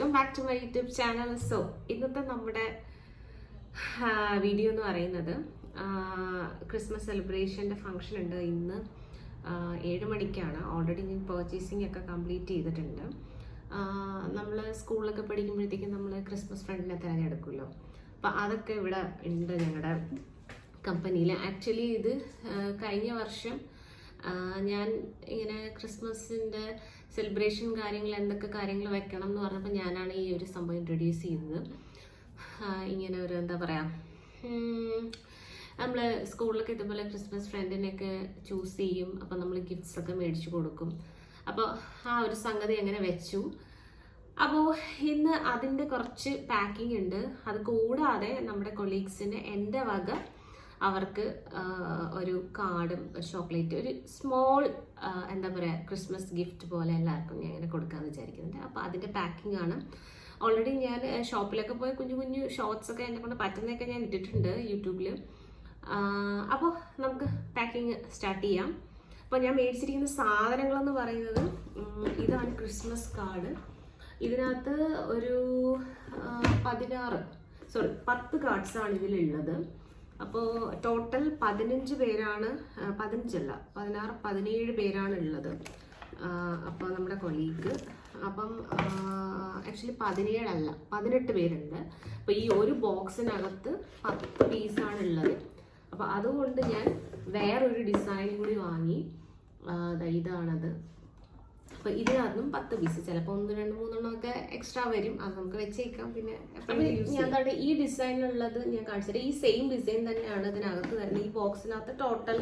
Welcome back to my YouTube channel. So ഇന്നത്തെ നമ്മുടെ video എന്ന് പറയുന്നത് ക്രിസ്മസ് സെലിബ്രേഷൻ്റെ ഫംഗ്ഷൻ ഉണ്ട് ഇന്ന് 7 മണിക്കാണ്. ഓൾറെഡി ഞാൻ പർച്ചേസിംഗ് ഒക്കെ കംപ്ലീറ്റ് ചെയ്തിട്ടുണ്ട്. നമ്മൾ സ്കൂളിലൊക്കെ പഠിക്കുമ്പോഴത്തേക്കും നമ്മൾ ക്രിസ്മസ് ഫ്രണ്ടിനെ തിരഞ്ഞെടുക്കുമല്ലോ. അപ്പം അതൊക്കെ ഇവിടെ ഉണ്ട് ഞങ്ങളുടെ കമ്പനിയിൽ. ആക്ച്വലി ഇത് കഴിഞ്ഞ വർഷം ഞാൻ ഇങ്ങനെ ക്രിസ്മസിൻ്റെ സെലിബ്രേഷൻ കാര്യങ്ങൾ എന്തൊക്കെ കാര്യങ്ങൾ വെക്കണം എന്ന് പറഞ്ഞപ്പോൾ ഞാനാണ് ഈ ഒരു സംഭവം ഇൻട്രൊഡ്യൂസ് ചെയ്തത്. ഇങ്ങനെ ഒരു എന്താ പറയുക, നമ്മൾ സ്കൂളിലൊക്കെ ഇതുപോലെ ക്രിസ്മസ് ഫ്രണ്ടിനെയൊക്കെ ചൂസ് ചെയ്യും. അപ്പോൾ നമ്മൾ ഗിഫ്റ്റ്സ് ഒക്കെ മേടിച്ചു കൊടുക്കും. അപ്പോൾ ആ ഒരു സംഗതി അങ്ങനെ വെച്ചു. അപ്പോൾ ഇന്ന് അതിൻ്റെ കുറച്ച് പാക്കിംഗ് ഉണ്ട്. അത് കൂടാതെ നമ്മുടെ കൊളീഗ്സിന് എൻ്റെ വക അവർക്ക് ഒരു കാർഡും ഒരു ചോക്ലേറ്റ്, ഒരു സ്മോൾ എന്താ പറയുക ക്രിസ്മസ് ഗിഫ്റ്റ് പോലെ എല്ലാവർക്കും ഞാൻ ഇങ്ങനെ കൊടുക്കാമെന്ന് വിചാരിക്കുന്നുണ്ട്. അപ്പോൾ അതിൻ്റെ പാക്കിംഗ് ആണ്. ഓൾറെഡി ഞാൻ ഷോപ്പിലൊക്കെ പോയി കുഞ്ഞു കുഞ്ഞു ഷോർട്സൊക്കെ എന്നെ കൊണ്ട് പറ്റുന്നതൊക്കെ ഞാൻ ഇട്ടിട്ടുണ്ട് യൂട്യൂബിൽ. അപ്പോൾ നമുക്ക് പാക്കിങ് സ്റ്റാർട്ട് ചെയ്യാം. അപ്പോൾ ഞാൻ മേടിച്ചിരിക്കുന്ന സാധനങ്ങളെന്ന് പറയുന്നത് ഇതാണ് ക്രിസ്മസ് കാർഡ്. ഇതിനകത്ത് ഒരു 10 കാർഡ്സാണ് ഇതിലുള്ളത്. അപ്പോൾ ടോട്ടൽ 15 പേരാണ്, 15 അല്ല 17 പേരാണ് ഉള്ളത്. അപ്പോൾ നമ്മുടെ കൊളീഗ് അപ്പം ആക്ച്വലി 17 അല്ല 18 പേരുണ്ട്. അപ്പോൾ ഈ ഒരു ബോക്സിനകത്ത് 10 പീസാണ് ഉള്ളത്. അപ്പോൾ അതുകൊണ്ട് ഞാൻ വേറൊരു ഡിസൈൻ കൂടി വാങ്ങി. ഇതാണത്. അപ്പോൾ ഇതിനകത്തും 10 പീസ്, ചിലപ്പോൾ 1, 2, 3 ഒക്കെ എക്സ്ട്രാ വരും. അത് നമുക്ക് വെച്ചേക്കാം. പിന്നെ ഞാൻ ഈ ഡിസൈനുള്ളത് ഞാൻ കാണിച്ചത് ഈ സെയിം ഡിസൈൻ തന്നെയാണ് ഇതിനകത്ത് വരുന്നത്. ഈ ബോക്സിനകത്ത് ടോട്ടൽ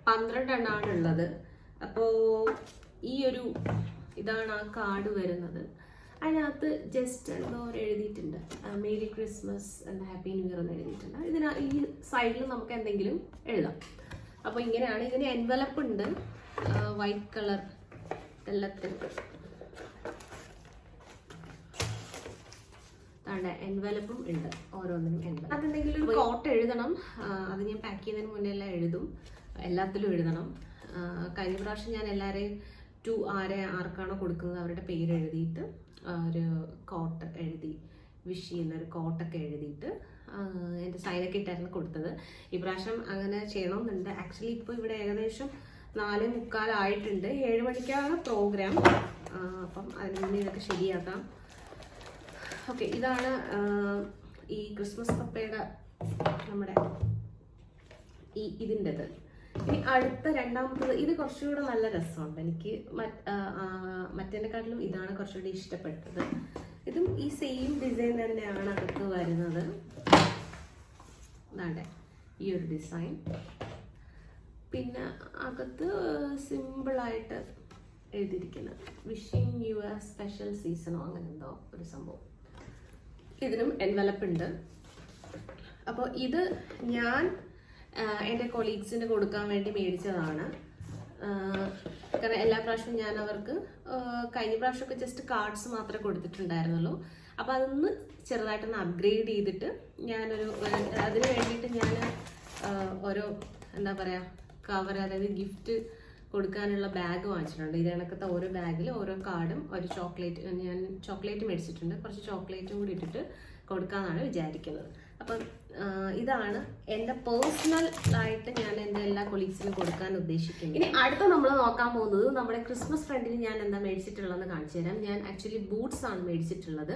12 എണ്ണമാണ് ഉള്ളത്. അപ്പോൾ ഈ ഒരു ഇതാണ് ആ കാർഡ് വരുന്നത്. അതിനകത്ത് ജസ്റ്റ് എന്തോ എഴുതിയിട്ടുണ്ട്, merry Christmas and happy new year എന്ന് എഴുതിയിട്ടുണ്ട്. ഈ സൈഡിൽ നമുക്ക് എന്തെങ്കിലും എഴുതാം. അപ്പോൾ ഇങ്ങനെയാണ്. ഇതിന് എൻവലപ്പ് ഉണ്ട്, വൈറ്റ് കളർ എല്ലാത്തിനും എൻവലപ്പും ഉണ്ട്. ഓരോന്നിനും എൻവലപ്പ്. അതെന്തെങ്കിലും ഒരു കോട്ട് എഴുതണം. അത് ഞാൻ പാക്ക് ചെയ്യുന്നതിന് മുന്നേ എല്ലാം എഴുതും, എല്ലാത്തിലും എഴുതണം. കഴിഞ്ഞ പ്രാവശ്യം ഞാൻ എല്ലാവരെയും ആർക്കാണോ കൊടുക്കുന്നത് അവരുടെ പേര് എഴുതിയിട്ട് ഒരു കോട്ട് എഴുതി, വിഷ് ചെയ്യുന്ന ഒരു കോട്ടൊക്കെ എഴുതിയിട്ട് എൻ്റെ സൈനൊക്കെ ഇട്ടായിരുന്നു കൊടുത്തത്. ഈ പ്രാവശ്യം അങ്ങനെ ചെയ്യണമെന്നുണ്ട്. ആക്ച്വലി ഇപ്പോൾ ഇവിടെ ഏകദേശം 4:45 ആയിട്ടുണ്ട്. 7 മണിക്കാണ് പ്രോഗ്രാം. അപ്പം അതിന് മുന്നേ ഇതൊക്കെ ശരിയാക്കാം. ഓക്കെ, ഇതാണ് ഈ ക്രിസ്മസ് പപ്പയുടെ നമ്മുടെ ഇതിൻ്റെത്. ഇനി അടുത്ത രണ്ടാമത്തത്, ഇത് കുറച്ചുകൂടെ നല്ല രസമുണ്ട് എനിക്ക്. മറ്റേക്കാട്ടിലും ഇതാണ് കുറച്ചുകൂടി ഇഷ്ടപ്പെട്ടത്. ഇതും ഈ സെയിം ഡിസൈൻ തന്നെയാണ് അകത്ത് വരുന്നത്. ഇതാണ്ട് ഈ ഒരു ഡിസൈൻ. പിന്നെ അകത്ത് സിമ്പിളായിട്ട് എഴുതിയിരിക്കുന്നത് വിഷിങ് യു എ സ്പെഷ്യൽ സീസണോ അങ്ങനെ എന്തോ ഒരു സംഭവം. ഇതിനും എൻവലപ്പ് ഉണ്ട്. അപ്പോൾ ഇത് ഞാൻ എൻ്റെ കൊളീഗ്സിന് കൊടുക്കാൻ വേണ്ടി മേടിച്ചതാണ്. കാരണം എല്ലാ പ്രാവശ്യവും ഞാൻ അവർക്ക് കഴിഞ്ഞ പ്രാവശ്യമൊക്കെ ജസ്റ്റ് കാർഡ്സ് മാത്രമേ കൊടുത്തിട്ടുണ്ടായിരുന്നുള്ളൂ. അപ്പോൾ അതൊന്ന് ചെറുതായിട്ടൊന്ന് അപ്ഗ്രേഡ് ചെയ്തിട്ട് ഞാനൊരു അതിന് വേണ്ടിയിട്ട് ഞാൻ ഓരോ എന്താ പറയുക കവർ, അതായത് ഗിഫ്റ്റ് കൊടുക്കാനുള്ള ബാഗ് വാങ്ങിച്ചിട്ടുണ്ട്. ഇത് കണക്കത്തെ ഓരോ ബാഗിൽ ഓരോ കാർഡും ഒരു ചോക്ലേറ്റ്, ഞാൻ ചോക്ലേറ്റ് മേടിച്ചിട്ടുണ്ട്. കുറച്ച് ചോക്ലേറ്റും കൂടി ഇട്ടിട്ട് കൊടുക്കാമെന്നാണ് വിചാരിക്കുന്നത്. അപ്പം ഇതാണ് എൻ്റെ പേഴ്സണൽ ആയിട്ട് ഞാൻ എൻ്റെ എല്ലാ കൊളീഗ്സിനും കൊടുക്കാൻ ഉദ്ദേശിക്കുന്നത്. ഇനി അടുത്ത നമ്മൾ നോക്കാൻ പോകുന്നത് നമ്മുടെ ക്രിസ്മസ് ഫ്രണ്ടിന് ഞാൻ എന്താ മേടിച്ചിട്ടുള്ളതെന്ന് കാണിച്ചു തരാം. ഞാൻ ആക്ച്വലി ബൂട്ട്സ് ആണ് മേടിച്ചിട്ടുള്ളത്.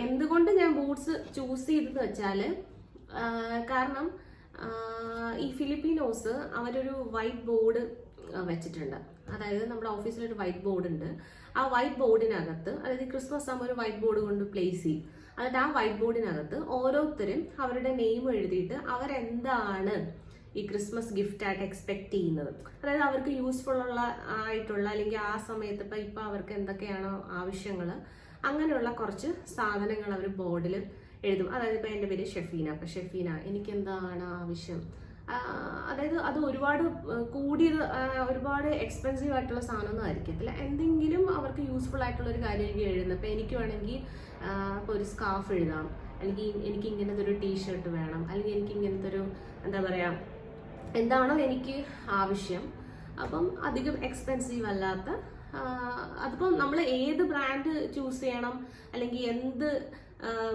എന്തുകൊണ്ട് ഞാൻ ബൂട്ട്സ് ചൂസ് ചെയ്തതെന്ന് വെച്ചാൽ, കാരണം ഈ ഫിലിപ്പീനോസ് അവരൊരു വൈറ്റ് ബോർഡ് വെച്ചിട്ടുണ്ട്. അതായത് നമ്മുടെ ഓഫീസിലൊരു വൈറ്റ് ബോർഡ് ഉണ്ട്. ആ വൈറ്റ് ബോർഡിനകത്ത്, അതായത് ക്രിസ്മസ് ആകുമ്പോൾ ഒരു വൈറ്റ് ബോർഡ് കൊണ്ട് പ്ലേസ് ചെയ്യും. എന്നിട്ട് ആ വൈറ്റ് ബോർഡിനകത്ത് ഓരോരുത്തരും അവരുടെ നെയിം എഴുതിയിട്ട് അവരെന്താണ് ഈ ക്രിസ്മസ് ഗിഫ്റ്റായിട്ട് എക്സ്പെക്ട് ചെയ്യുന്നത്, അതായത് അവർക്ക് യൂസ്ഫുൾ ആയിട്ടുള്ള അല്ലെങ്കിൽ ആ സമയത്ത് ഇപ്പം അവർക്ക് എന്തൊക്കെയാണോ ആവശ്യങ്ങൾ, അങ്ങനെയുള്ള കുറച്ച് സാധനങ്ങൾ അവർ ബോർഡിൽ എഴുതും. അതായത് ഇപ്പോൾ എൻ്റെ പേര് ഷെഫീന. അപ്പം ഷെഫീന, എനിക്ക് എന്താണ് ആവശ്യം, അതായത് അത് ഒരുപാട് കൂടിയത്, ഒരുപാട് എക്സ്പെൻസീവ് ആയിട്ടുള്ള സാധനമൊന്നും ആയിരിക്കത്തില്ല. എന്തെങ്കിലും അവർക്ക് യൂസ്ഫുൾ ആയിട്ടുള്ള ഒരു കാര്യമായിരിക്കും എഴുതുന്നത്. അപ്പോൾ എനിക്ക് വേണമെങ്കിൽ ഇപ്പോൾ ഒരു സ്കാർഫ് എഴുതാം, അല്ലെങ്കിൽ എനിക്ക് ഇങ്ങനത്തെ ഒരു ടീഷർട്ട് വേണം, അല്ലെങ്കിൽ എനിക്ക് ഇങ്ങനത്തെ ഒരു എന്താ പറയുക, എന്താണോ എനിക്ക് ആവശ്യം. അപ്പം അധികം എക്സ്പെൻസീവ് അല്ലാത്ത അതിപ്പം നമ്മൾ ഏത് ബ്രാൻഡ് ചൂസ് ചെയ്യണം അല്ലെങ്കിൽ എന്ത്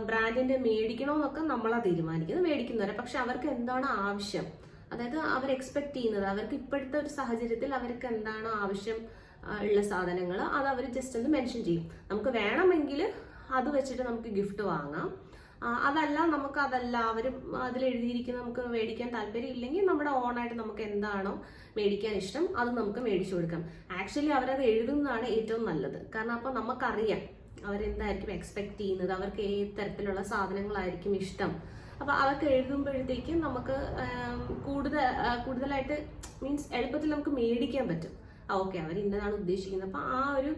ബ്രാൻഡിന്റെ മേടിക്കണമെന്നൊക്കെ നമ്മളാ തീരുമാനിക്കുന്നത്, മേടിക്കുന്നവരെ. പക്ഷെ അവർക്ക് എന്താണ് ആവശ്യം, അതായത് അവർ എക്സ്പെക്ട് ചെയ്യുന്നത്, അവർക്ക് ഇപ്പോഴത്തെ ഒരു സാഹചര്യത്തിൽ അവർക്ക് എന്താണ് ആവശ്യം ഉള്ള സാധനങ്ങൾ അത് അവർ ജസ്റ്റ് ഒന്ന് മെൻഷൻ ചെയ്യും. നമുക്ക് വേണമെങ്കിൽ അത് വെച്ചിട്ട് നമുക്ക് ഗിഫ്റ്റ് വാങ്ങാം. അതല്ല അവർ അതിൽ എഴുതിയിരിക്കുന്ന നമുക്ക് മേടിക്കാൻ താല്പര്യം ഇല്ലെങ്കിൽ നമ്മുടെ ഓണായിട്ട് നമുക്ക് എന്താണോ മേടിക്കാൻ ഇഷ്ടം അത് നമുക്ക് മേടിച്ചു കൊടുക്കാം. ആക്ച്വലി അവരത് എഴുതുന്നതാണ് ഏറ്റവും നല്ലത്. കാരണം അപ്പോൾ നമുക്കറിയാം അവരെന്തായിരിക്കും എക്സ്പെക്ട് ചെയ്യുന്നത്, അവർക്ക് ഏത് തരത്തിലുള്ള സാധനങ്ങളായിരിക്കും ഇഷ്ടം. അപ്പോൾ അതൊക്കെ എഴുതുമ്പോഴത്തേക്കും നമുക്ക് കൂടുതലായിട്ട് മീൻസ് എളുപ്പത്തിൽ നമുക്ക് മേടിക്കാൻ പറ്റും. ഓക്കെ, അവർ ഇന്നതാണ് ഉദ്ദേശിക്കുന്നത്. അപ്പം ആ ഒരു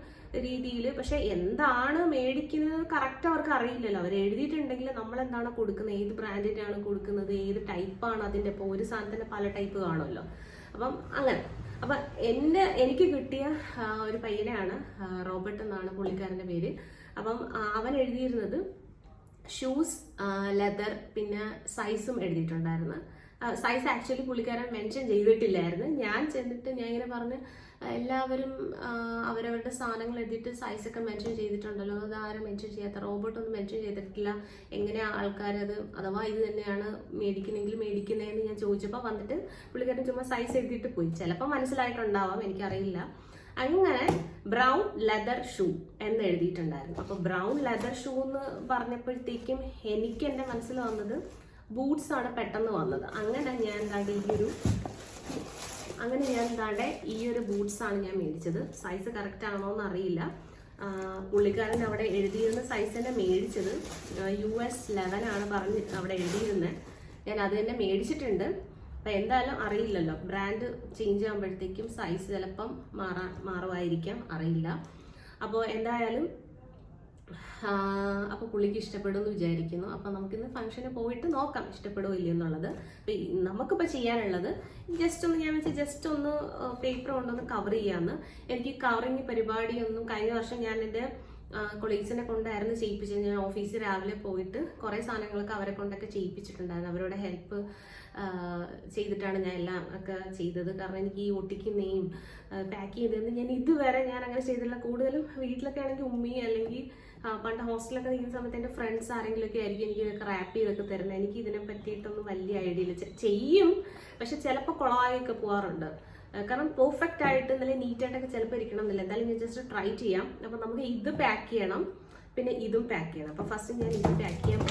രീതിയിൽ. പക്ഷെ എന്താണ് മേടിക്കുന്നത് കറക്റ്റ് അവർക്ക് അറിയില്ലല്ലോ. അവർ എഴുതിയിട്ടുണ്ടെങ്കിൽ നമ്മൾ എന്താണ് കൊടുക്കുന്നത്, ഏത് ബ്രാൻഡിൻ്റെ ആണ് കൊടുക്കുന്നത്, ഏത് ടൈപ്പാണ് അതിൻ്റെ. ഇപ്പോൾ ഒരു സാധനത്തിന് പല ടൈപ്പ് കാണുമല്ലോ. അപ്പം അങ്ങനെ. അപ്പം എനിക്ക് കിട്ടിയ ഒരു പയ്യനാണ്, റോബർട്ട് എന്നാണ് പുള്ളിക്കാരൻ്റെ പേര്. അപ്പം അവൻ എഴുതിയിരുന്നത് ഷൂസ്, ലെതർ, പിന്നെ സൈസും എഴുതിയിട്ടുണ്ടായിരുന്നു. സൈസ് ആക്ച്വലി പുള്ളിക്കാരൻ മെൻഷൻ ചെയ്തിട്ടില്ലായിരുന്നു. ഞാൻ ഇങ്ങനെ പറഞ്ഞ് എല്ലാവരും അവരവരുടെ സാധനങ്ങൾ എഴുതിയിട്ട് സൈസൊക്കെ മെൻഷൻ ചെയ്തിട്ടുണ്ടല്ലോ, അത് ആരും മെൻഷൻ ചെയ്യാത്ത, റോബോട്ടൊന്നും മെൻഷൻ ചെയ്തിട്ടില്ല. എങ്ങനെയാ ആൾക്കാരത്, അഥവാ ഇത് തന്നെയാണ് മേടിക്കുന്നതെന്ന് ഞാൻ ചോദിച്ചപ്പോൾ വന്നിട്ട് പുള്ളിക്കാരൻ ചുമ്മാ സൈസ് എഴുതിയിട്ട് പോയി. ചിലപ്പോൾ മനസ്സിലായിട്ടുണ്ടാവാം, എനിക്കറിയില്ല. അങ്ങനെ ബ്രൗൺ ലെതർ ഷൂ എന്ന് എഴുതിയിട്ടുണ്ടായിരുന്നു. അപ്പോൾ ബ്രൗൺ ലെതർ ഷൂ എന്ന് പറഞ്ഞപ്പോഴത്തേക്കും എനിക്ക് എൻ്റെ മനസ്സിൽ വന്നത് ബൂട്ട്സ് ആണ് പെട്ടെന്ന് വന്നത്. അങ്ങനെ ഞാൻ എന്താണ്ട് ഈ ഒരു ബൂട്ട്സ് ആണ് ഞാൻ മേടിച്ചത്. സൈസ് കറക്റ്റ് ആണോ എന്ന് അറിയില്ല. പുള്ളിക്കാരൻ അവിടെ എഴുതിയിരുന്ന സൈസ് തന്നെ മേടിച്ചത് US 11 ആണ് പറഞ്ഞ് അവിടെ എഴുതിയിരുന്നത്. ഞാൻ അത് തന്നെ മേടിച്ചിട്ടുണ്ട്. അപ്പം എന്തായാലും അറിയില്ലല്ലോ, ബ്രാൻഡ് ചേഞ്ച് ആകുമ്പോഴത്തേക്കും സൈസ് ചിലപ്പം മാറുമായിരിക്കാം, അറിയില്ല. അപ്പോൾ എന്തായാലും അപ്പോൾ പുള്ളിക്ക് ഇഷ്ടപ്പെടുമെന്ന് വിചാരിക്കുന്നു. അപ്പോൾ നമുക്കിന്ന് ഫംഗ്ഷന് പോയിട്ട് നോക്കാം ഇഷ്ടപ്പെടുമോ ഇല്ലയോ എന്നുള്ളത്. അപ്പം നമുക്കിപ്പോൾ ചെയ്യാനുള്ളത് ജസ്റ്റ് ഒന്ന് പേപ്പർ കൊണ്ടൊന്ന് കവർ ചെയ്യാമെന്ന്. എനിക്ക് കവറിങ് പരിപാടിയൊന്നും കഴിഞ്ഞ വർഷം ഞാൻ എൻ്റെ കൊളീഗ്സിനെ കൊണ്ടായിരുന്നു ചെയ്യിപ്പിച്ചത്. ഞാൻ ഓഫീസിൽ രാവിലെ പോയിട്ട് കുറേ സാധനങ്ങളൊക്കെ അവരെ കൊണ്ടൊക്കെ ചെയ്യിപ്പിച്ചിട്ടുണ്ടായിരുന്നു. അവരോട് ഹെൽപ്പ് ചെയ്തിട്ടാണ് ഞാൻ എല്ലാം ഒക്കെ ചെയ്തത്. കാരണം എനിക്ക് ഈ ഒട്ടിക്കുന്നതും പാക്ക് ചെയ്തതെന്ന് ഞാൻ അങ്ങനെ ചെയ്തില്ല. കൂടുതലും വീട്ടിലൊക്കെ ആണെങ്കിൽ ഉമ്മി അല്ലെങ്കിൽ പണ്ട് ഹോസ്റ്റലൊക്കെ നിൽക്കുന്ന സമയത്ത് എൻ്റെ ഫ്രണ്ട്സ് ആരെങ്കിലുമൊക്കെ ആയിരിക്കും എനിക്ക് ഇതൊക്കെ റാപ്പ് ചെയ്തൊക്കെ തരുന്നത്. എനിക്ക് ഇതിനെ പറ്റിയിട്ടൊന്നും വലിയ ഐഡിയ ഇല്ല. ചെയ്യും, പക്ഷെ ചിലപ്പോൾ കുളമായൊക്കെ പോകാറുണ്ട്. കാരണം പെർഫെക്റ്റ് ആയിട്ട് നല്ല നീറ്റായിട്ടൊക്കെ ചിലപ്പോൾ ഇരിക്കണം എന്നില്ല. എന്തായാലും ഞാൻ ജസ്റ്റ് ട്രൈ ചെയ്യാം. അപ്പോൾ നമുക്ക് ഇത് പാക്ക് ചെയ്യണം, പിന്നെ ഇതും പാക്ക് ചെയ്യണം. അപ്പോൾ ഫസ്റ്റ് ഞാൻ ഇത് പാക്ക് ചെയ്യാം.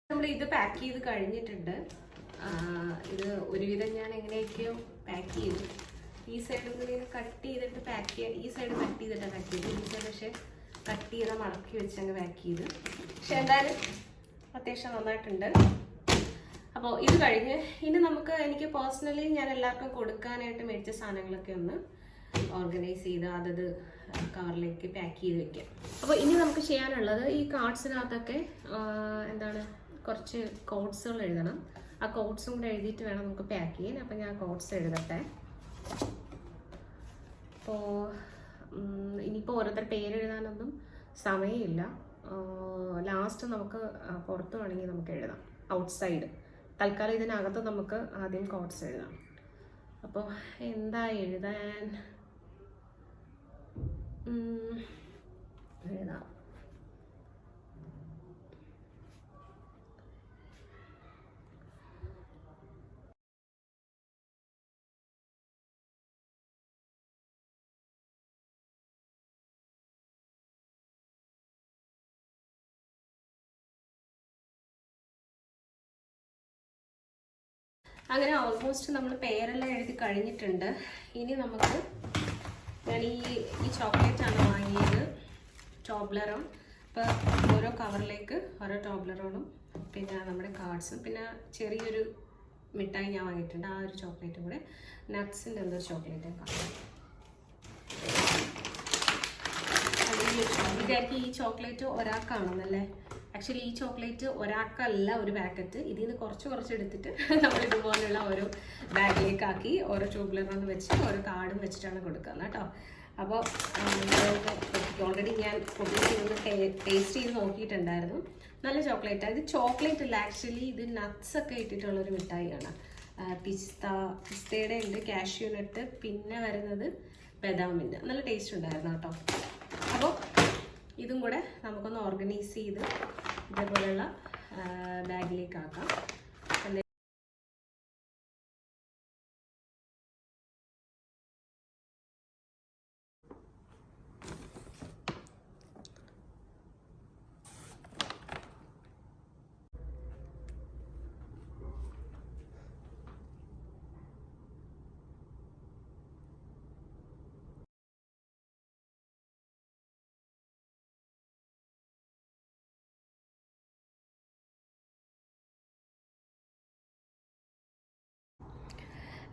നമ്മൾ ഇത് പാക്ക് ചെയ്ത് കഴിഞ്ഞിട്ടുണ്ട്. ഇത് ഒരുവിധം ഞാൻ എങ്ങനെയൊക്കെയോ പാക്ക് ചെയ്തു. ഈ സൈഡ് ഇങ്ങനെ കട്ട് ചെയ്തിട്ട് പാക്ക് ചെയ്യാം. ഈ സൈഡ് കട്ട് ചെയ്തിട്ടാണ് പാക്ക് ചെയ്തത്. ഈ സൈഡ് പക്ഷേ കട്ട് ചെയ്ത് മടക്കി വെച്ചങ്ങ് പാക്ക് ചെയ്ത്. പക്ഷെ എന്തായാലും അത്യാവശ്യം നന്നായിട്ടുണ്ട്. അപ്പോൾ ഇത് കഴിഞ്ഞ് ഇനി എനിക്ക് പേഴ്സണലി ഞാൻ എല്ലാവർക്കും കൊടുക്കാനായിട്ട് മേടിച്ച സാധനങ്ങളൊക്കെ ഒന്ന് ഓർഗനൈസ് ചെയ്ത് അതത് കവറിലേക്ക് പാക്ക് ചെയ്ത് വെക്കാം. അപ്പോൾ ഇനി നമുക്ക് ചെയ്യാനുള്ളത് ഈ കാർഡ്സിനകത്തൊക്കെ എന്താണ് കുറച്ച് കോഡ്സുകൾ എഴുതണം. ആ കോഡ്സും കൂടെ എഴുതിയിട്ട് വേണം നമുക്ക് പാക്ക് ചെയ്യാൻ. അപ്പോൾ ഞാൻ കോഡ്സ് എഴുതട്ടെ. അപ്പോൾ ഇനിയിപ്പോൾ ഓരോരുത്തർ പേരെഴുതാനൊന്നും സമയമില്ല. ലാസ്റ്റ് നമുക്ക് പുറത്ത് വേണമെങ്കിൽ നമുക്ക് എഴുതാം, ഔട്ട്സൈഡ്. തൽക്കാലം ഇതിനകത്ത് നമുക്ക് ആദ്യം കോഡ്സ് എഴുതാം. അപ്പോൾ എന്താ എഴുതാൻ എഴുതാം. അങ്ങനെ ഓൾമോസ്റ്റ് നമ്മൾ പേരെല്ലാം എഴുതി കഴിഞ്ഞിട്ടുണ്ട്. ഇനി നമുക്ക് ഞാൻ ഈ ചോക്ലേറ്റാണ് വാങ്ങിയത്, ടോബ്ലറും. ഇപ്പോൾ ഓരോ കവറിലേക്ക് ഓരോ ടോബ്ലറോടും പിന്നെ നമ്മുടെ കാർഡ്സും പിന്നെ ചെറിയൊരു മിഠായി ഞാൻ വാങ്ങിയിട്ടുണ്ട്, ആ ഒരു ചോക്ലേറ്റും കൂടെ. നട്ട്സിൻ്റെ എന്തൊരു ചോക്ലേറ്റും കാണാം. വിചാരിക്കും ഈ ചോക്ലേറ്റ് ഒരാൾക്കാണെന്നല്ലേ. ആക്ച്വലി ഈ ചോക്ലേറ്റ് ഒരാൾക്കല്ല ഒരു പാക്കറ്റ്. ഇതിൽ നിന്ന് കുറച്ച് എടുത്തിട്ട് നമ്മൾ ഇതുപോലുള്ള ഓരോ ബാഗിലേക്ക് ആക്കി ഓരോ ചോക്ലേറ്റ് വെച്ച് ഓരോ കാർഡും വെച്ചിട്ടാണ് കൊടുക്കുന്നത് കേട്ടോ. അപ്പോൾ ഓൾറെഡി ഞാൻ ടേസ്റ്റ് ചെയ്ത് നോക്കിയിട്ടുണ്ടായിരുന്നു. നല്ല ചോക്ലേറ്റാണ്. ഇത് ചോക്ലേറ്റ് അല്ല ആക്ച്വലി, ഇത് നട്ട്സ് ഒക്കെ ഇട്ടിട്ടുള്ളൊരു മിഠായിയാണ്. പിസ്തയുടെ ഉണ്ട്, കാഷ്യൂ നട്ട്, പിന്നെ വരുന്നത് ബദാമിൻ്റെ. നല്ല ടേസ്റ്റ് ഉണ്ടായിരുന്നു കേട്ടോ. അപ്പോൾ ഇതും കൂടെ നമുക്കൊന്ന് ഓർഗനൈസ് ചെയ്ത് ഇതേപോലെയുള്ള ബാഗിലേക്ക് ആക്കാം.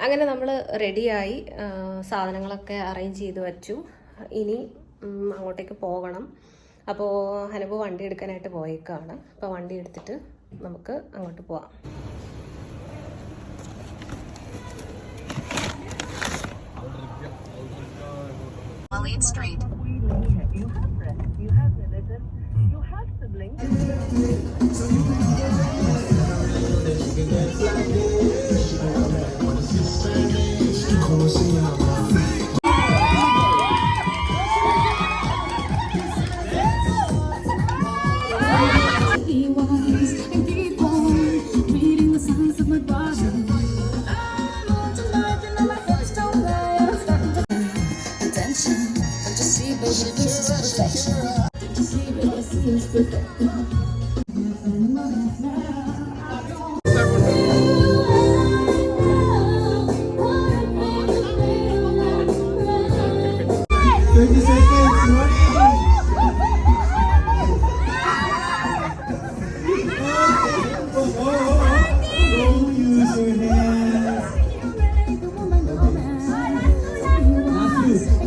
അങ്ങനെ നമ്മൾ റെഡിയായി, സാധനങ്ങളൊക്കെ അറേഞ്ച് ചെയ്ത് വച്ചു. ഇനി അങ്ങോട്ടേക്ക് പോകണം. അപ്പോൾ ഹനബ് വണ്ടി എടുക്കാനായിട്ട് പോയേക്കാണ്. അപ്പോൾ വണ്ടി എടുത്തിട്ട് നമുക്ക് അങ്ങോട്ട് പോവാം.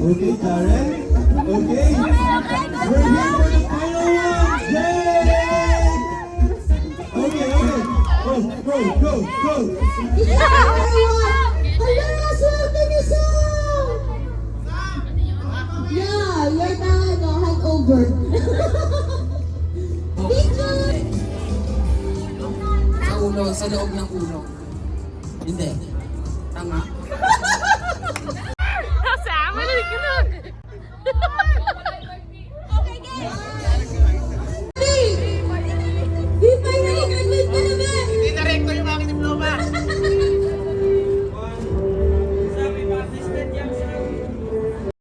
Okay, Karen. Okay. We're here for the final one. Yay! Okay. Go. Yeah, your time go hand over. Sa ulo, sa loob ng ulo. Hindi. Tama?